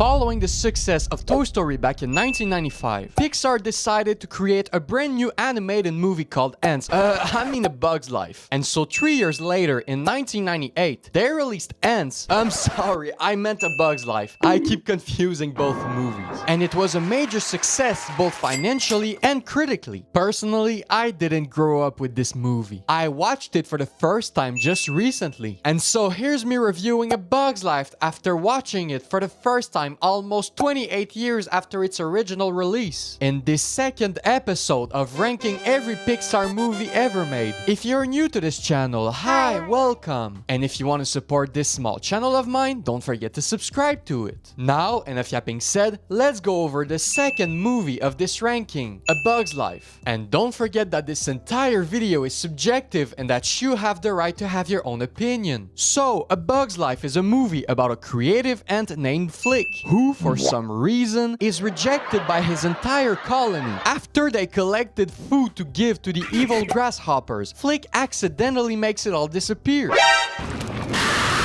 Following the success of Toy Story back in 1995, Pixar decided to create a brand new animated movie called A Bug's Life. And so 3 years later, in 1998, they released Ants. I'm sorry, I meant A Bug's Life. I keep confusing both movies. And it was a major success both financially and critically. Personally, I didn't grow up with this movie. I watched it for the first time just recently. And so here's me reviewing A Bug's Life after watching it for the first time almost 28 years after its original release. In this second episode of ranking every Pixar movie ever made. If you're new to this channel, hi, welcome. And if you want to support this small channel of mine, don't forget to subscribe to it. Now, enough yapping said, let's go over the second movie of this ranking, A Bug's Life. And don't forget that this entire video is subjective and that you have the right to have your own opinion. So, A Bug's Life is a movie about a creative ant named Flick, who, for some reason, is rejected by his entire colony. After they collected food to give to the evil grasshoppers, Flick accidentally makes it all disappear.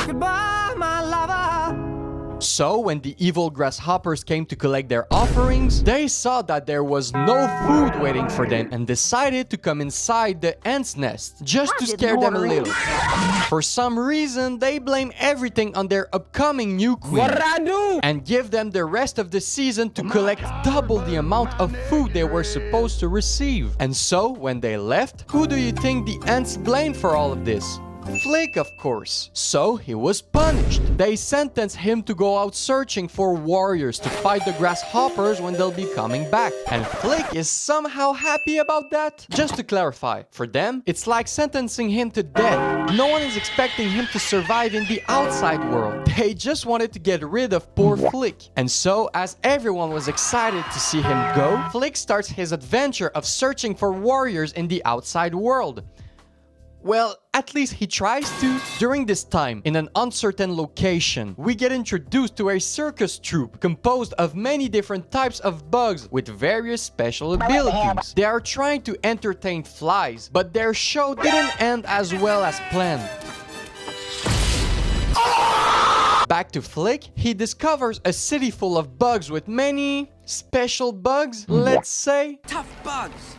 Goodbye, my lover. So, when the evil grasshoppers came to collect their offerings, they saw that there was no food waiting for them and decided to come inside the ants' nest just to scare them a little. For some reason, they blame everything on their upcoming new queen. What did I do? And give them the rest of the season to collect double the amount of food they were supposed to receive. And so, when they left, who do you think the ants blamed for all of this? Flick, of course. So he was punished. They sentenced him to go out searching for warriors to fight the grasshoppers when they'll be coming back. And Flick is somehow happy about that? Just to clarify, for them, it's like sentencing him to death. No one is expecting him to survive in the outside world. They just wanted to get rid of poor Flick. And so, as everyone was excited to see him go, Flick starts his adventure of searching for warriors in the outside world. Well, at least he tries to. During this time, in an uncertain location, we get introduced to a circus troupe composed of many different types of bugs with various special abilities. They are trying to entertain flies, but their show didn't end as well as planned. Back to Flick, he discovers a city full of bugs with many special bugs, let's say. Tough bugs.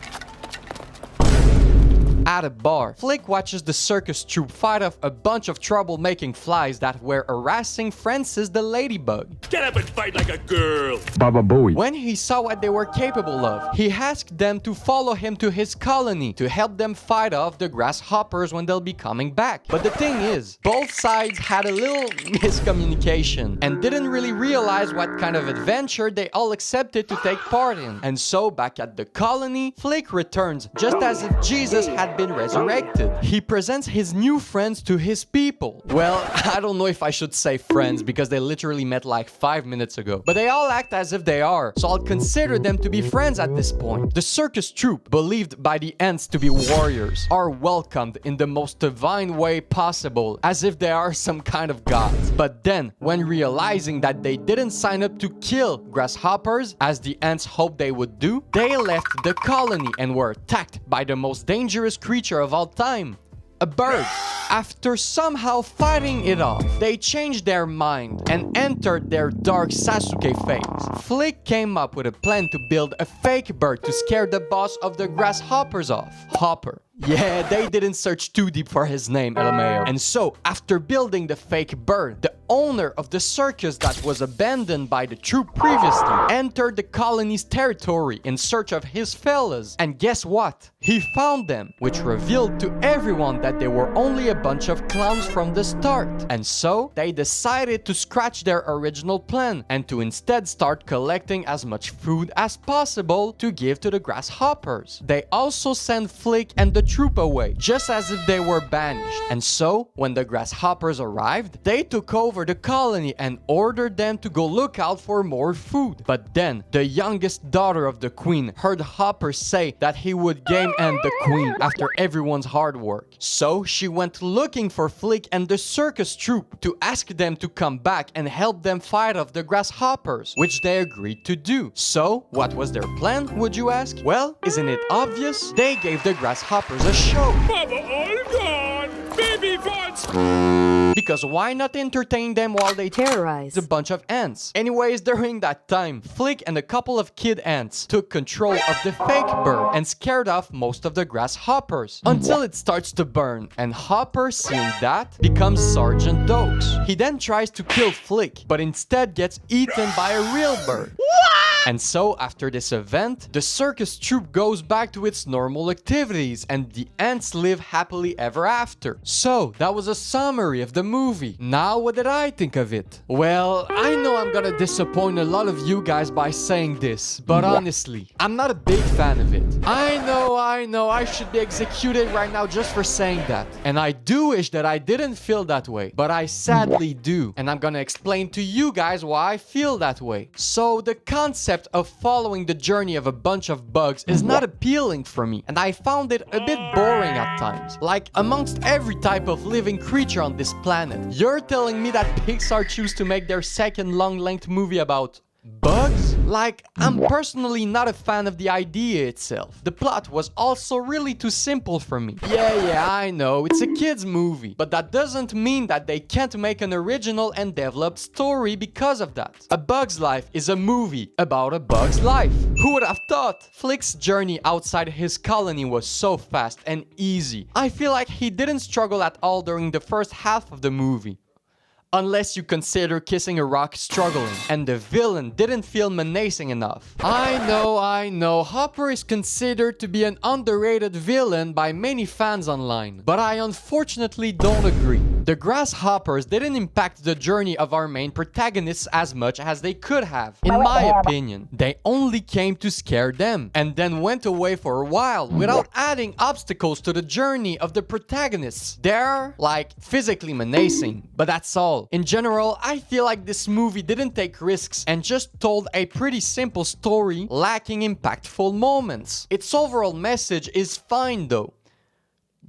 At a bar, Flick watches the circus troupe fight off a bunch of troublemaking flies that were harassing Frances the ladybug. Get up and fight like a girl! Baba Booey. When he saw what they were capable of, he asked them to follow him to his colony to help them fight off the grasshoppers when they'll be coming back. But the thing is, both sides had a little miscommunication and didn't really realize what kind of adventure they all accepted to take part in. And so, back at the colony, Flick returns just as if Jesus had been resurrected. He presents his new friends to his people. Well, I don't know if I should say friends because they literally met like 5 minutes ago. But they all act as if they are, so I'll consider them to be friends at this point. The circus troupe, believed by the ants to be warriors, are welcomed in the most divine way possible, as if they are some kind of gods. But then, when realizing that they didn't sign up to kill grasshoppers, as the ants hoped they would do, they left the colony and were attacked by the most dangerous creature of all time, a bird. After somehow fighting it off, they changed their mind and entered their dark Sasuke phase. Flick came up with a plan to build a fake bird to scare the boss of the grasshoppers off, Hopper. Yeah, they didn't search too deep for his name, LMAO. And so, after building the fake bird, the owner of the circus that was abandoned by the troupe previously entered the colony's territory in search of his fellas. And guess what? He found them, which revealed to everyone that they were only a bunch of clowns from the start. And so, they decided to scratch their original plan and to instead start collecting as much food as possible to give to the grasshoppers. They also sent Flick and the troop away, just as if they were banished. And so, when the grasshoppers arrived, they took over the colony and ordered them to go look out for more food. But then, the youngest daughter of the queen heard Hopper say that he would game end the queen after everyone's hard work. So, she went looking for Flick and the circus troupe to ask them to come back and help them fight off the grasshoppers, which they agreed to do. So, what was their plan, would you ask? Well, isn't it obvious? They gave the grasshoppers a show. Baba, all gone! Baby, Because why not entertain them while they Terrorize a bunch of ants? Anyways, during that time, Flick and a couple of kid ants took control of the fake bird and scared off most of the grasshoppers until it starts to burn, and Hopper, seeing that, becomes Sergeant Dokes. He then tries to kill Flick, but instead gets eaten by a real bird. And so, after this event, the circus troupe goes back to its normal activities and the ants live happily ever after. So, that was a summary of the movie. Now, what did I think of it? Well, I know I'm gonna disappoint a lot of you guys by saying this, but honestly, I'm not a big fan of it. I know, I should be executed right now just for saying that. And I do wish that I didn't feel that way, but I sadly do. And I'm gonna explain to you guys why I feel that way. So, the concept of following the journey of a bunch of bugs is not appealing for me, and I found it a bit boring at times. Like, amongst every type of living creature on this planet, you're telling me that Pixar choose to make their second long-length movie about bugs? Like, I'm personally not a fan of the idea itself. The plot was also really too simple for me. Yeah, I know, it's a kid's movie, but that doesn't mean that they can't make an original and developed story because of that. A Bug's Life is a movie about a bug's life. Who would have thought? Flick's journey outside his colony was so fast and easy. I feel like he didn't struggle at all during the first half of the movie. Unless you consider kissing a rock struggling, and the villain didn't feel menacing enough. I know, Hopper is considered to be an underrated villain by many fans online, but I unfortunately don't agree. The grasshoppers didn't impact the journey of our main protagonists as much as they could have. In my opinion, they only came to scare them, and then went away for a while without adding obstacles to the journey of the protagonists. They're, like, physically menacing, but that's all. In general, I feel like this movie didn't take risks and just told a pretty simple story, lacking impactful moments. Its overall message is fine though.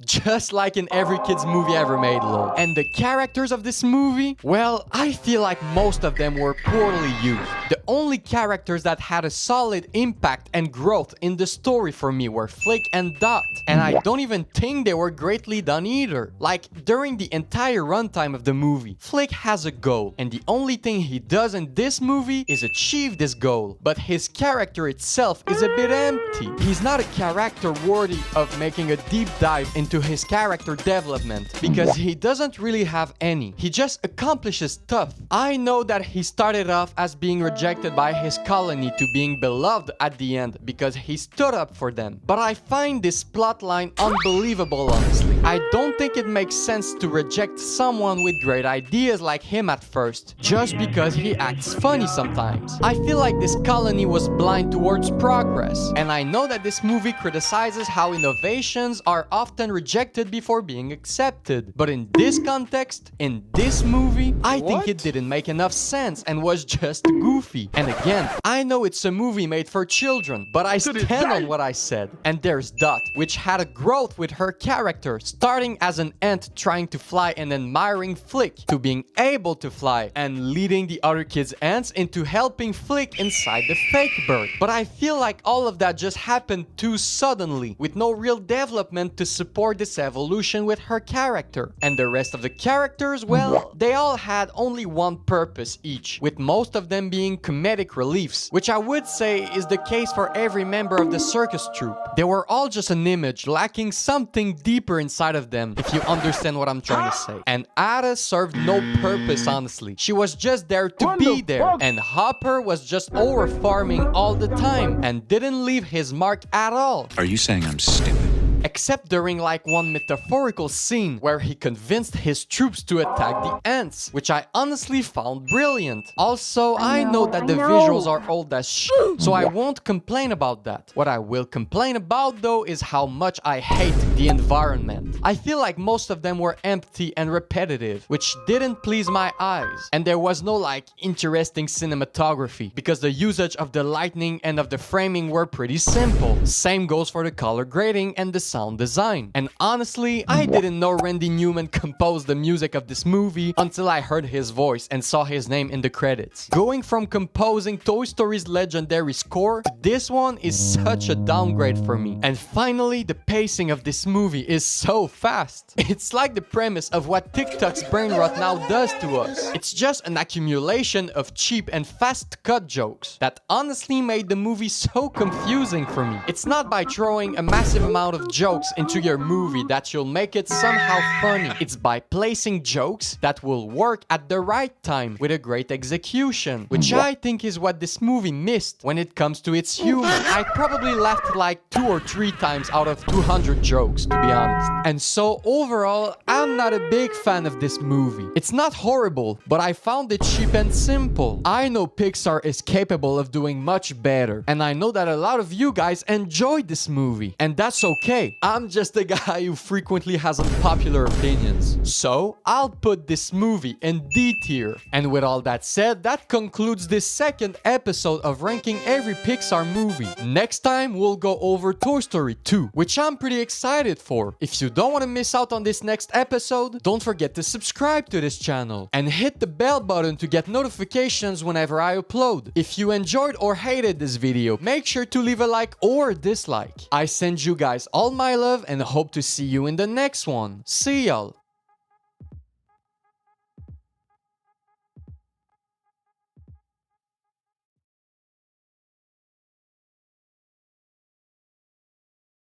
Just like in every kid's movie ever made, lol. And the characters of this movie? Well, I feel like most of them were poorly used. The only characters that had a solid impact and growth in the story for me were Flick and Dot. And I don't even think they were greatly done either. Like, during the entire runtime of the movie, Flick has a goal, and the only thing he does in this movie is achieve this goal. But his character itself is a bit empty. He's not a character worthy of making a deep dive into his character development, because he doesn't really have any. He just accomplishes stuff. I know that he started off as being rejected by his colony to being beloved at the end because he stood up for them. But I find this plotline unbelievable, honestly. I don't think it makes sense to reject someone with great ideas like him at first, just because he acts funny sometimes. I feel like this colony was blind towards progress, and I know that this movie criticizes how innovations are often rejected before being accepted. But in this context, in this movie, I think it didn't make enough sense and was just goofy. And again, I know it's a movie made for children, but I stand on what I said. And there's Dot, which had a growth with her character, starting as an ant trying to fly and admiring Flick, to being able to fly and leading the other kids' ants into helping Flick inside the fake bird. But I feel like all of that just happened too suddenly, with no real development to support this evolution with her character. And the rest of the characters, well, they all had only one purpose each, with most of them being comedic reliefs, which I would say is the case for every member of the circus troupe. They were all just an image, lacking something deeper inside of them, if you understand what I'm trying to say. And Ada served no purpose, honestly. She was just there to be there, and Hopper was just over farming all the time and didn't leave his mark at all. Are you saying I'm stupid? Except during like one metaphorical scene where he convinced his troops to attack the ants, which I honestly found brilliant. Also, I know that the visuals are old as shit, so I won't complain about that. What I will complain about though is how much I hate the environment. I feel like most of them were empty and repetitive, which didn't please my eyes. And there was no like interesting cinematography, because the usage of the lighting and of the framing were pretty simple. Same goes for the color grading and the sound design. And honestly, I didn't know Randy Newman composed the music of this movie until I heard his voice and saw his name in the credits. Going from composing Toy Story's legendary score to this one is such a downgrade for me. And finally, the pacing of this movie is so fast. It's like the premise of what TikTok's brain rot now does to us. It's just an accumulation of cheap and fast cut jokes that honestly made the movie so confusing for me. It's not by throwing a massive amount of jokes into your movie that you'll make it somehow funny. It's by placing jokes that will work at the right time with a great execution, which I think is what this movie missed when it comes to its humor. I probably laughed like 2 or 3 times out of 200 jokes, to be honest. And so overall, I'm not a big fan of this movie. It's not horrible, but I found it cheap and simple. I know Pixar is capable of doing much better, and I know that a lot of you guys enjoyed this movie, and that's okay. I'm just a guy who frequently has unpopular opinions. So, I'll put this movie in D tier. And with all that said, that concludes this second episode of ranking every Pixar movie. Next time, we'll go over Toy Story 2, which I'm pretty excited for. If you don't want to miss out on this next episode, don't forget to subscribe to this channel and hit the bell button to get notifications whenever I upload. If you enjoyed or hated this video, make sure to leave a like or dislike. I send you guys all my love and hope to see you in the next one. See y'all!